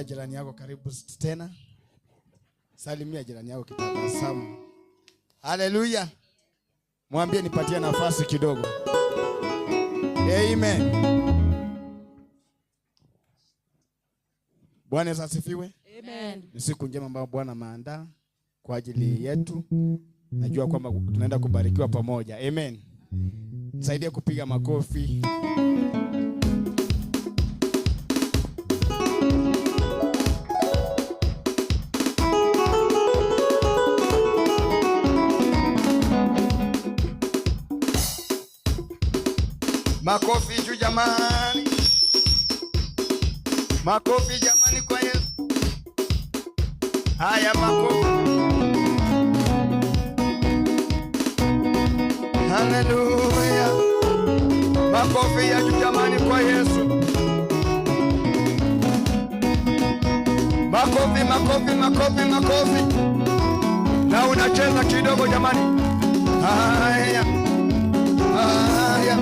jirani yako karibu tena. Salimia jirani yako kitabasamu. Haleluya. Mwambie nipatie nafasi kidogo. Amen. Bwana asifiwe. Amen. Ni siku njema ambayo Bwana ameandaa kwa ajili yetu. Najua kwamba tunaenda kubarikiwa pamoja. Amen. Saidia kupiga makofi. Makofi juu jamani. Makofi jamani kwa Yesu. Haya makofi. Haleluya. Makofi ya juu jamani kwa Yesu. Makofi, makofi, makofi, makofi. Na unacheza kidogo jamani. Haya. Haya.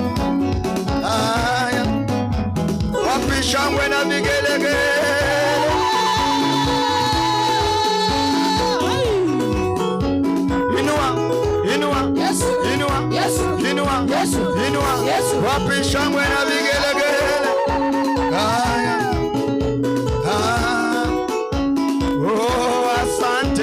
Haya. Wapi shangwe na vigelegele. Wapi shangwe na vigelegele. Haya. Oh, asante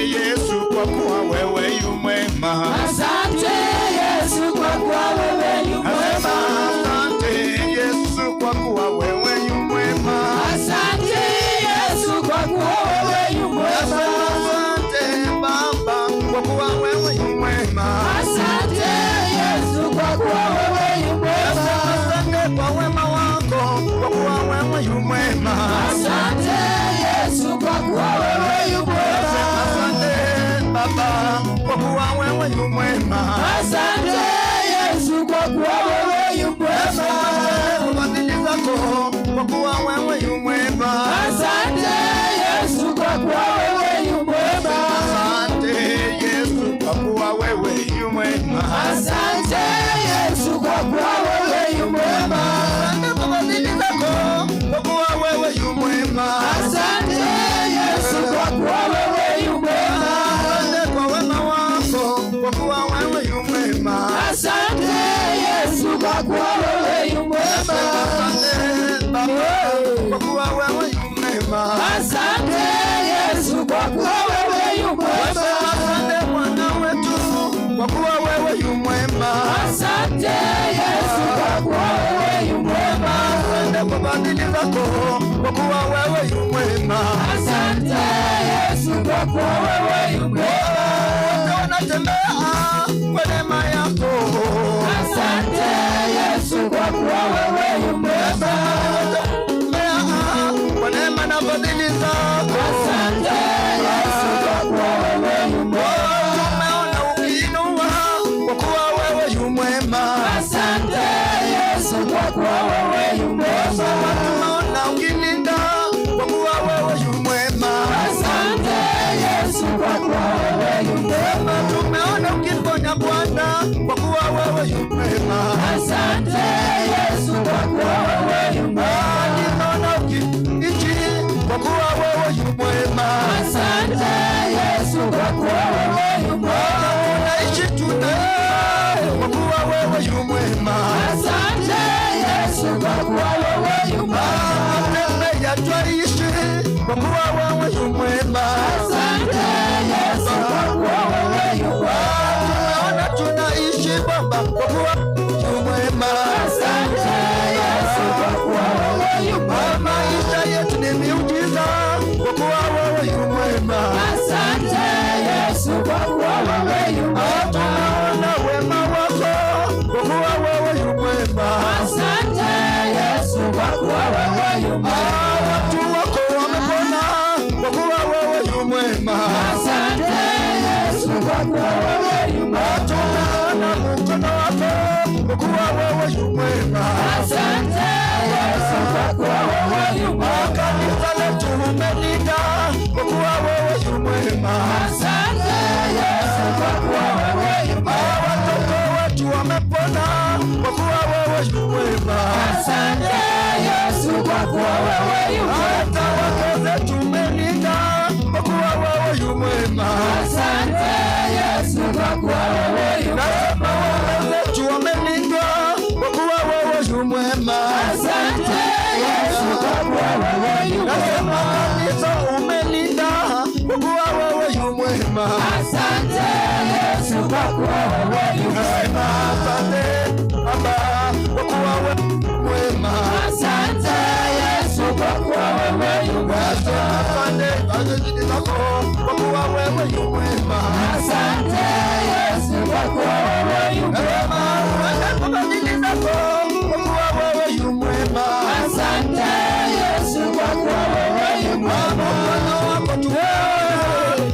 Yesu kwa kuwa wewe yu mwema. Asante Yesu kwa kuwa wewe yu mwema. Asante Yesu kwa kuwa wewe yu mwema. Asante Yesu kwa kuwa wewe yu mwema. Asante Baba kwa kuwa wewe yu mwema. Asante Yesu kwa kuwa wewe yu mwema. Asante kwa wema wako kwa kuwa wewe yu mwema. Asante Yesu kwa kuwa wewe yu mwema. Asante Baba kwa kuwa wewe yu mwema. Asante Yesu kwa kuwa wewe yu mwema. Fadhili zako kwa kuwa wewe yu mwema. Asante Yesu kwa kuwa wewe yu mwema. Asante Yesu kwa kuwa wewe yu mwema. Asante Yesu kwa kuwa wewe yu mwema. Asante kwa fadhili zako kwa kuwa wewe yu mwema. Asante Yesu kwa kuwa wewe yu mwema. Asante kwa wema wako kwa kuwa wewe yu mwema. Asante Yesu kwa kuwa wewe yu mwema. Asante Baba kwa kuwa wewe yu mwema. Asante Yesu kwa kuwa wewe yu mwema. Asante Bwana wetu kwa kuwa wewe yu mwema. Asante Yesu kwa kuwa wewe yu mwema. Asante kwa fadhili zako kwa kuwa wewe yu mwema. Asante Yesu kwa kuwa wewe yu mwema. Unatembea kwa neema yako. Asante Yesu kwa kuwa wewe yu mwema. Kwa neema na fadhili zako. Asante Yesu kwa kuwa wewe yu mwema. Tumeona ukiinua kwa kuwa wewe yu mwema. Asante Yesu kwa kuwa wewe yu mwema. Tumeona ukilinda kwa kuwa wewe yu mwema. Asante Yesu kwa kuwa wewe yu mwema. Tumeona ukiponya Bwana kwa kuwa wewe yu mwema. Asante Yesu kwa kuwa wewe yu mwema. Tumeona ukiishi kwa kuwa wewe yu mwema. Asante Yesu kwa kuwa wewe yu mwema. Tunaishi kwa kuwa wewe yu mwema. Asante Yesu kwa kuwa wewe yu mwema. Tembea twaishi kwa kuwa wewe yu mwema. Asante Yesu kwa kuwa wewe yu mwema. Tunaona tunaishi Baba kwa kuwa yu mwema. Asante Yesu kwa kuwa wewe yu mwema. Maisha yetu ni miujiza kwa kuwa wewe yu mwema. Asante Yesu kwa kuwa wewe yu mwema. Tunaona wema wako kwa kuwa wewe yu mwema. Asante Yesu kwa kuwa wewe yu mwema. Watu wako wamepona kwa kuwa wewe yu mwema. Asante Yesu kwa kuwa wewe yu mwema. Tunaona mkono wako kwa kuwa wewe yu mwema. Asante Yesu kwa kuwa wewe yu mwema. Kanisa letu umelinda kwa kuwa wewe yu mwema. Asante Yesu kwa kuwa wewe yu mwema. Watoto wetu wamepona kwa kuwa wewe yu mwema. Asante Yesu kwa kuwa wewe yu mwema. Hata wake mwema. Asante Yesu kwa kuwa wewe yu mwema. Asante Baba kwa kuwa wewe mwema. Asante Yesu kwa kuwa wewe yu mwema. Asante Yesu kwa kuwa wewe yu mwema. Asante Yesu kwa kuwa wewe yu mwema. Asante kwa fadhili zako kwa kuwa wewe yu mwema. Asante Yesu kwa kuwa wewe yu mwema.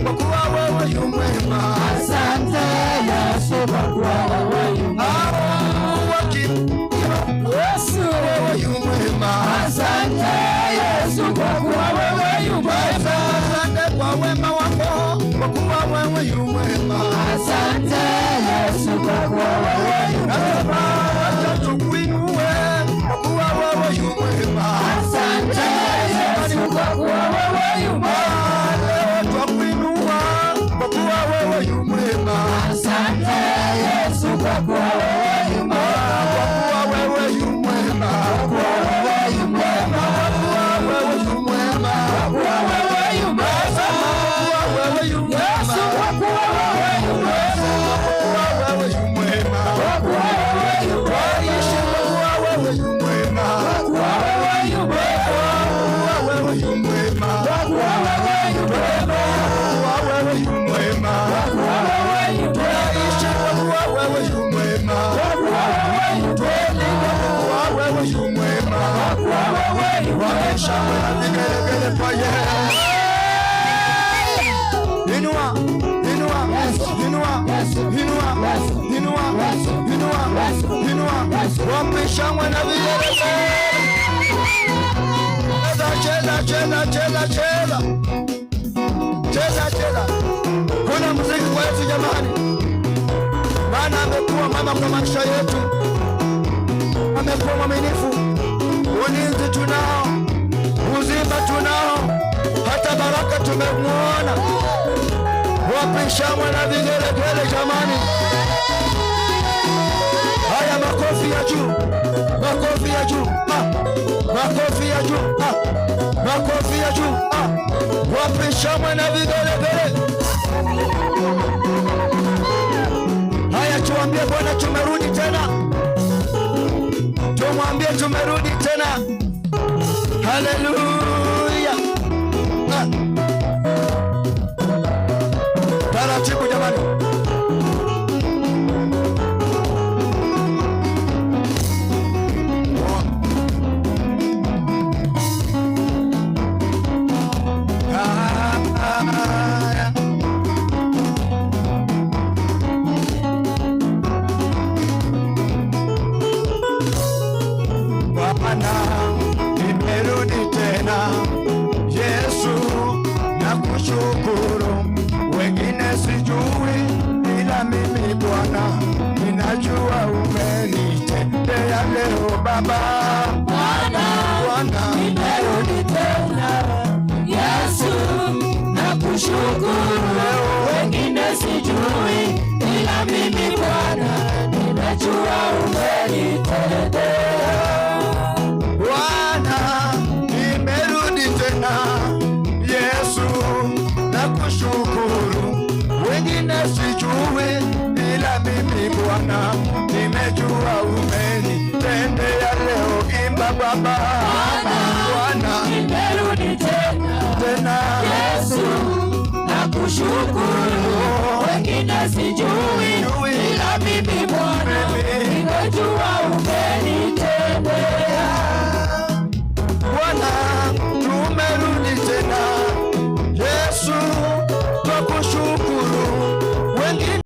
Kwa kuwa wewe yu mwema. Asante Yesu kwa kuwa wewe yu mwema. Yesu wewe yu mwema. Asante Yesu kwa kuwa wewe yu mwema. Asante kwa wema wako kwa kuwa wewe yu mwema. Asante Yesu kwa kuwa wewe yu mwema. Acha tukuinue kwa kuwa wewe yu mwema. Asante Yesu kwa kuwa wewe yu mwema. Leo twakuinua kwa kuwa wewe yu mwema. Asante Yesu kwa kuwa wewe yu mwema. Kwa kuwa wewe yu mwema. Kwa kuwa wewe yu mwema. Kwa kuwa wewe yu mwema. Kwa kuwa wewe yu mwema. Kwa kuwa wewe yu mwema. Kwa kuwa wewe yu mwema. Kwa kuwa wewe yu mwema. Kwa kuwa wewe yu mwema. Kwa kuwa wewe yu mwema. Kwa kuwa wewe yu mwema. Kwa kuwa wewe yu mwema. Kwa kuwa wewe yu mwema. Kwa kuwa wewe yu mwema. Kwa kuwa wewe yu mwema. Kwa kuwa wewe yu mwema. Kwa kuwa wewe yu mwema. Kwa kuwa wewe yu mwema. Kwa kuwa wewe yu mwema. Shangwe na vigelegele kwa Yesu. Inua, inua, inua, inua, inua, inua, inua. Wapi shangwe na vigelegele. Cheza, cheza, cheza, cheza. Cheza, cheza. Kuna muziki kwa Yesu jamani. Maana amekuwa mama kwa maisha yetu. Amekuwa mwaminifu. Ulinzi tunao, uzima tunao, hata baraka tumemuona. Wapi shangwe na vigelegele jamani. Haya makofi ya juu. Makofi ya juu. Makofi ya juu. Makofi ya juu. Wapi shangwe na vigelegele. Haya tuambie Bwana tumerudi tena. Tumwambie tumerudi tena. Haleluya. Taratibu jamani. Bwana nimerudi tena. Yesu nakushukuru. Wengine sijui ila mimi Bwana ninajua umenitendea leo Baba. Bwana nimerudi tena. Yesu nakushukuru. Wengine sijui ila mimi Bwana ninajua umenitendea. Bwana nimerudi tena. Yesu nakushukuru. Wengine sijui ila mimi Bwana nimejua umenitendea leo. Imba Baba. Bwana nimerudi tena. Yesu nakushukuru. Wengine sijui